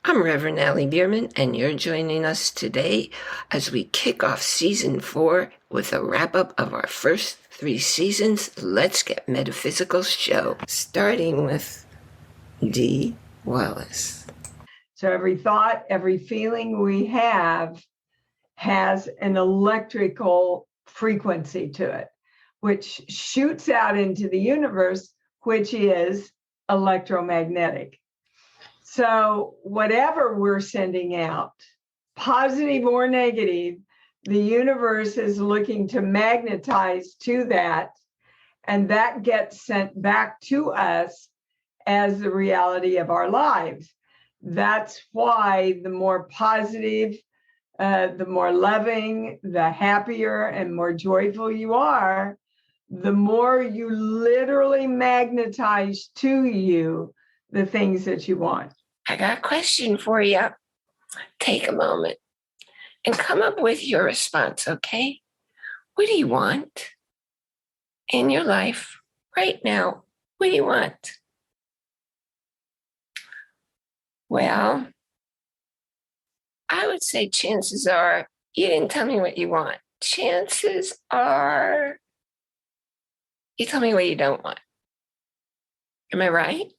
I'm Rev Ali Bierman, and you're joining us today as we kick off Season 4 with a wrap-up of our first 3 seasons. Let's get metaphysical show, starting with Dee Wallace. So every thought, every feeling we have has an electrical frequency to it, which shoots out into the universe, which is electromagnetic. So whatever we're sending out, positive or negative, the universe is looking to magnetize to that, and that gets sent back to us as the reality of our lives. That's why the more positive, the more loving, the happier and more joyful you are, the more you literally magnetize to you the things that you want. I got a question for you. Take a moment and come up with your response, okay? What do you want in your life right now? What do you want? Well, I would say chances are you didn't tell me what you want. Chances are you tell me what you don't want. Am I right?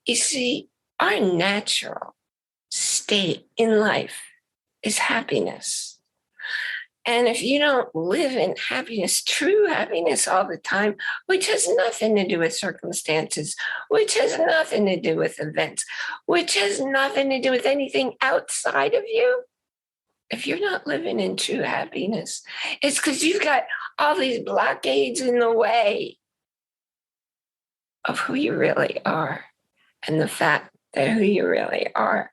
You see, our natural state in life is happiness. And if you don't live in happiness, true happiness all the time, which has nothing to do with circumstances, which has nothing to do with events, which has nothing to do with anything outside of you, if you're not living in true happiness, it's because you've got all these blockades in the way of who you really are. And the fact that who you really are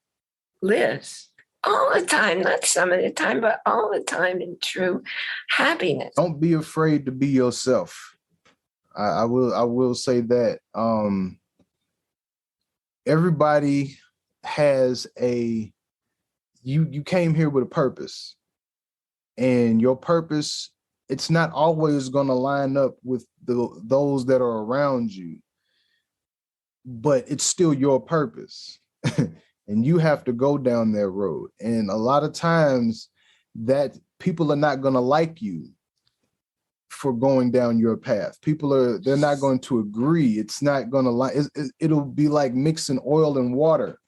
lives all the time, not some of the time, but all the time in true happiness. Don't be afraid to be yourself. I will say that everybody has you came here with a purpose, and your purpose, it's not always going to line up with those that are around you, but it's still your purpose. And you have to go down that road. And a lot of times that people are not going to like you for going down your path. They're not going to agree. It's not going to it'll be like mixing oil and water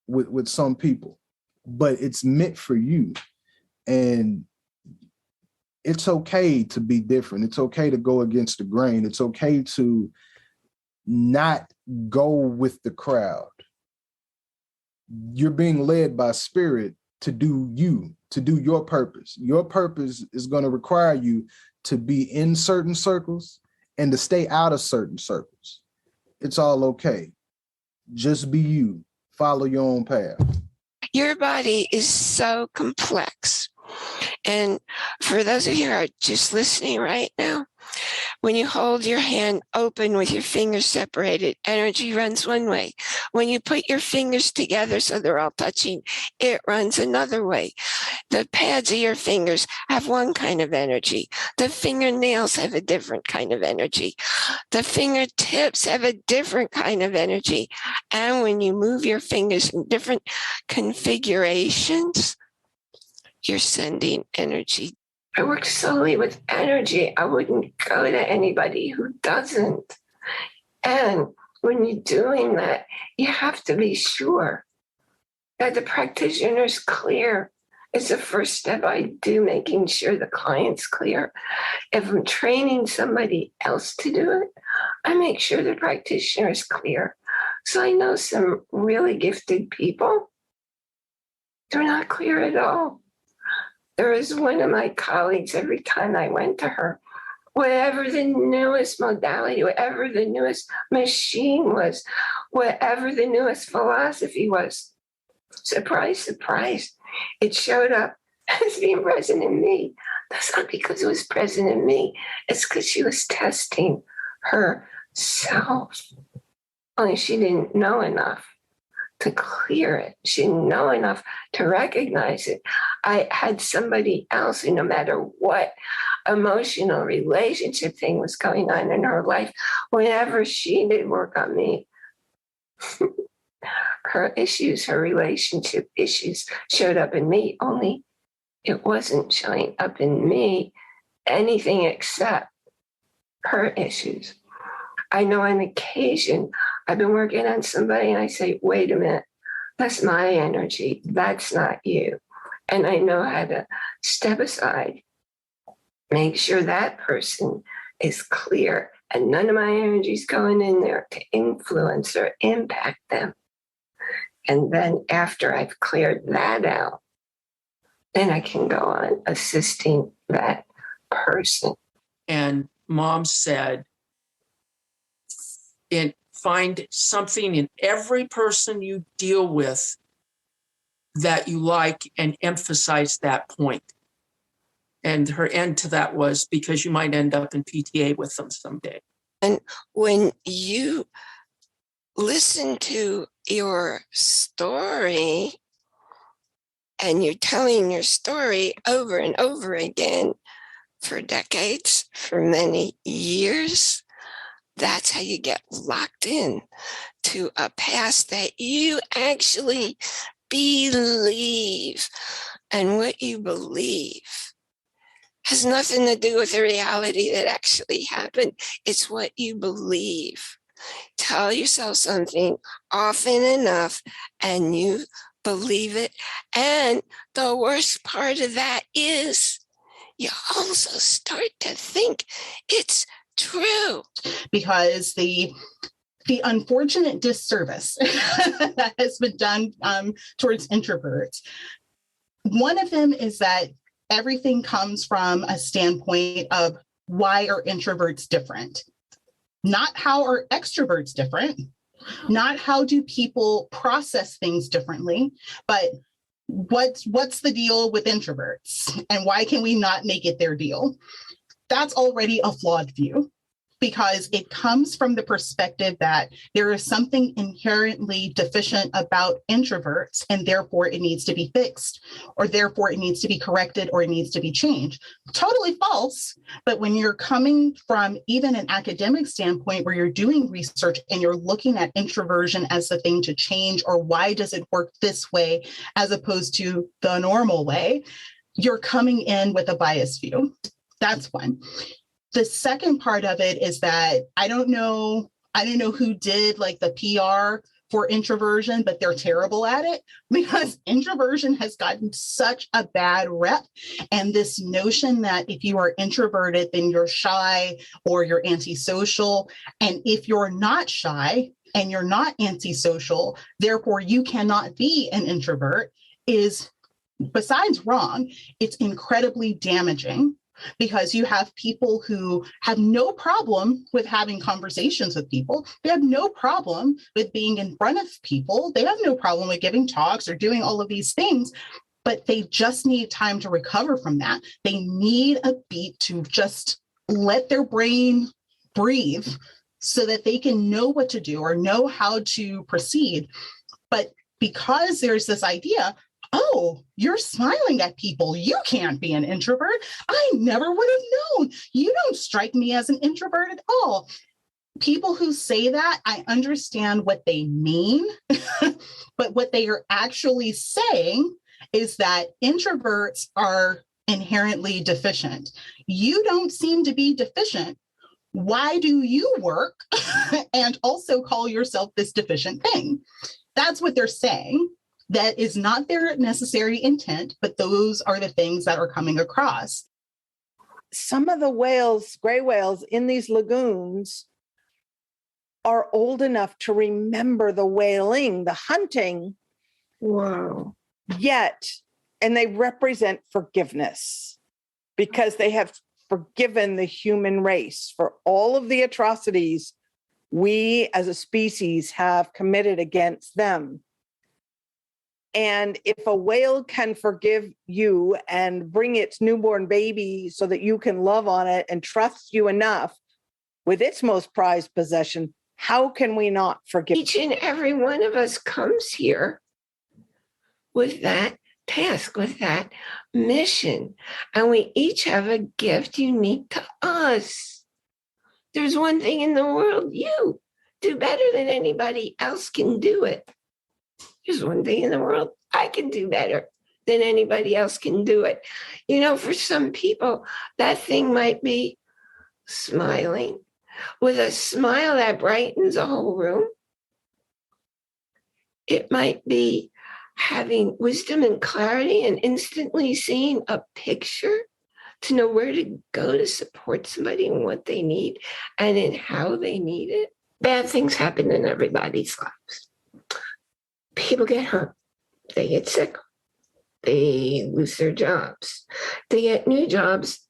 with some people, but it's meant for you. And it's okay to be different. It's okay to go against the grain. It's okay to not go with the crowd. You're being led by spirit to do your purpose. Your purpose is going to require you to be in certain circles and to stay out of certain circles. It's all okay. Just be you. Follow your own path. Your body is so complex. And for those of you who are just listening right now, when you hold your hand open with your fingers separated, energy runs one way. When you put your fingers together so they're all touching, it runs another way. The pads of your fingers have one kind of energy. The fingernails have a different kind of energy. The fingertips have a different kind of energy. And when you move your fingers in different configurations, you're sending energy. I work solely with energy. I wouldn't go to anybody who doesn't. And when you're doing that, you have to be sure that the practitioner is clear. It's the first step I do, making sure the client's clear. If I'm training somebody else to do it, I make sure the practitioner is clear. So I know some really gifted people, they're not clear at all. There was one of my colleagues, every time I went to her, whatever the newest modality, whatever the newest machine was, whatever the newest philosophy was, surprise, surprise, it showed up as being present in me. That's not because it was present in me. It's because she was testing herself. Only she didn't know enough to clear it. She didn't know enough to recognize it. I had somebody else who, no matter what emotional relationship thing was going on in her life, whenever she did work on me, Her issues, her relationship issues showed up in me, only it wasn't showing up in me anything except her issues. I know on occasion I've been working on somebody and I say, wait a minute, that's my energy. That's not you. And I know how to step aside, make sure that person is clear and none of my energy is going in there to influence or impact them. And then after I've cleared that out, then I can go on assisting that person. And Mom said, find something in every person you deal with that you like and emphasize that point. And her end to that was because you might end up in PTA with them someday. And when you listen to your story and you're telling your story over and over again for decades, for many years, that's how you get locked in to a past that you actually believe. And what you believe has nothing to do with the reality that actually happened. It's what you believe. Tell yourself something often enough and you believe it. And the worst part of that is you also start to think it's true. Because the unfortunate disservice that has been done towards introverts, one of them is that everything comes from a standpoint of why are introverts different? Not how are extroverts different? Not how do people process things differently, but what's the deal with introverts and why can we not make it their deal? That's already a flawed view, because it comes from the perspective that there is something inherently deficient about introverts and therefore it needs to be fixed, or therefore it needs to be corrected, or it needs to be changed. Totally false. But when you're coming from even an academic standpoint where you're doing research and you're looking at introversion as the thing to change, or why does it work this way as opposed to the normal way, you're coming in with a biased view. That's one. The second part of it is that I don't know who did like the PR for introversion, but they're terrible at it, because introversion has gotten such a bad rep. And this notion that if you are introverted, then you're shy or you're antisocial. And if you're not shy and you're not antisocial, therefore you cannot be an introvert, is, besides wrong, it's incredibly damaging. Because you have people who have no problem with having conversations with people. They have no problem with being in front of people. They have no problem with giving talks or doing all of these things, but they just need time to recover from that. They need a beat to just let their brain breathe so that they can know what to do or know how to proceed. But because there's this idea, oh, you're smiling at people, you can't be an introvert. I never would have known. You don't strike me as an introvert at all. People who say that, I understand what they mean, but what they are actually saying is that introverts are inherently deficient. You don't seem to be deficient. Why do you work and also call yourself this deficient thing? That's what they're saying. That is not their necessary intent, but those are the things that are coming across. Some of the whales, gray whales in these lagoons are old enough to remember the whaling, the hunting. Whoa. Yet, and they represent forgiveness because they have forgiven the human race for all of the atrocities we as a species have committed against them. And if a whale can forgive you and bring its newborn baby so that you can love on it and trust you enough with its most prized possession, how can we not forgive? Each and every one of us comes here with that task, with that mission. And we each have a gift unique to us. There's one thing in the world you do better than anybody else can do it. there's one thing in the world I can do better than anybody else can do it. You know, for some people, that thing might be smiling with a smile that brightens a whole room. It might be having wisdom and clarity and instantly seeing a picture to know where to go to support somebody and what they need and in how they need it. Bad things happen in everybody's lives. People get hurt. They get sick. They lose their jobs. They get new jobs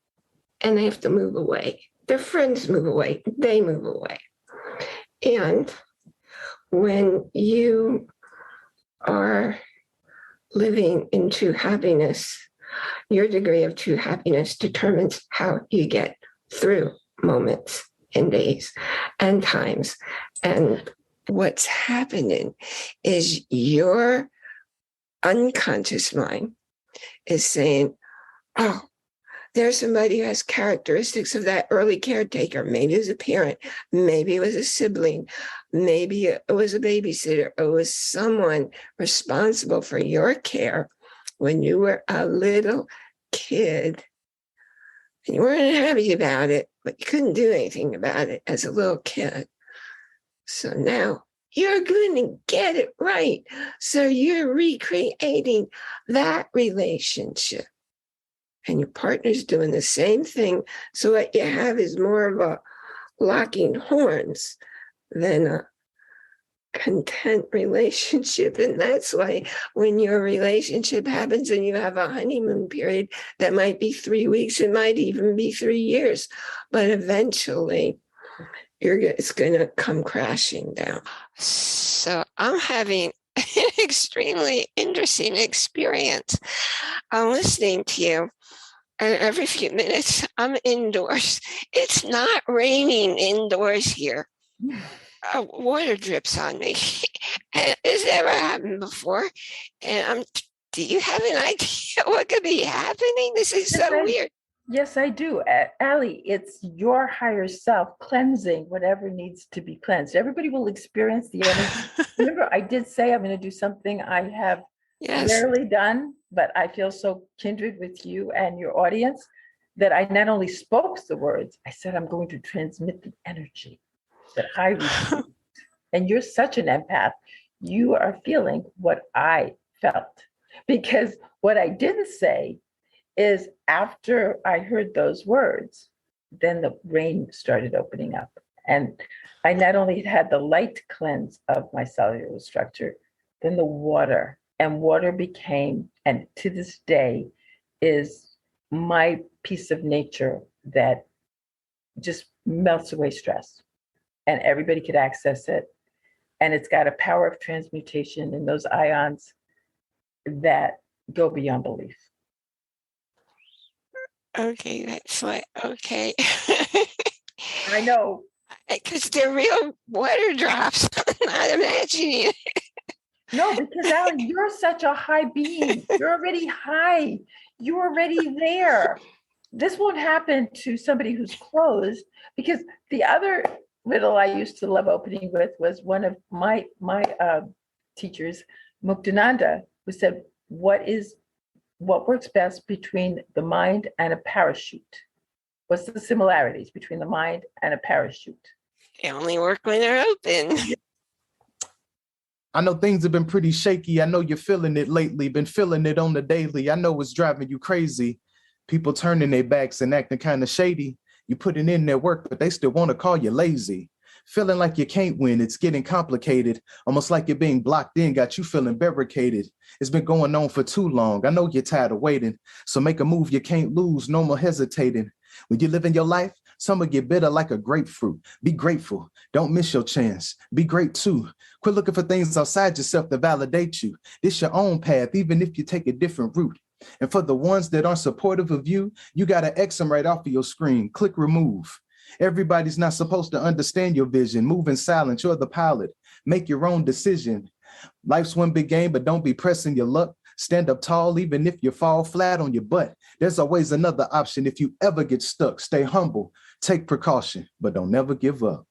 and they have to move away. Their friends move away. They move away. And when you are living in true happiness, your degree of true happiness determines how you get through moments and days and times. And what's happening is your unconscious mind is saying, oh, there's somebody who has characteristics of that early caretaker. Maybe it was a parent, maybe it was a sibling, maybe it was a babysitter, it was someone responsible for your care when you were a little kid. And you weren't happy about it, but you couldn't do anything about it as a little kid. So now you're going to get it right. So you're recreating that relationship. And your partner's doing the same thing. So what you have is more of a locking horns than a content relationship. And that's why when your relationship happens and you have a honeymoon period, that might be 3 weeks, it might even be 3 years, but eventually it's going to come crashing down. So I'm having an extremely interesting experience. I'm listening to you. And every few minutes, I'm indoors. It's not raining indoors here. Water drips on me. It's never happened before. And do you have an idea what could be happening? This is so weird. Yes, I do. Ali, it's your higher self cleansing whatever needs to be cleansed. Everybody will experience the energy. Remember, I did say I'm going to do something I have rarely done, but I feel so kindred with you and your audience that I not only spoke the words, I said I'm going to transmit the energy that I received. And you're such an empath. You are feeling what I felt. Because what I didn't say is after I heard those words, then the rain started opening up. And I not only had the light cleanse of my cellular structure, then the water. And water became, and to this day, is my piece of nature that just melts away stress. And everybody could access it. And it's got a power of transmutation in those ions that go beyond belief. Okay, that's what, okay. I know. Because they're real water drops. I'm not imagining it. No, because Ali, you're such a high being. You're already high. You're already there. This won't happen to somebody who's closed, because the other riddle I used to love opening with was one of my teachers, Muktananda, who said, what works best between the mind and a parachute? What's the similarities between the mind and a parachute? They only work when they're open. I know things have been pretty shaky. I know you're feeling it lately, been feeling it on the daily. I know it's driving you crazy. People turning their backs and acting kind of shady. You putting in their work, but they still want to call you lazy. Feeling like you can't win, it's getting complicated. Almost like you're being blocked in, got you feeling barricaded. It's been going on for too long. I know you're tired of waiting. So make a move you can't lose, no more hesitating. When you're living your life, some will get bitter like a grapefruit. Be grateful. Don't miss your chance. Be great too. Quit looking for things outside yourself to validate you. This your own path, even if you take a different route. And for the ones that aren't supportive of you, you got to X them right off of your screen. Click remove. Everybody's not supposed to understand your vision. Move in silence. You're the pilot. Make your own decision. Life's one big game, but don't be pressing your luck. Stand up tall, even if you fall flat on your butt. There's always another option if you ever get stuck. Stay humble, take precaution, but don't never give up.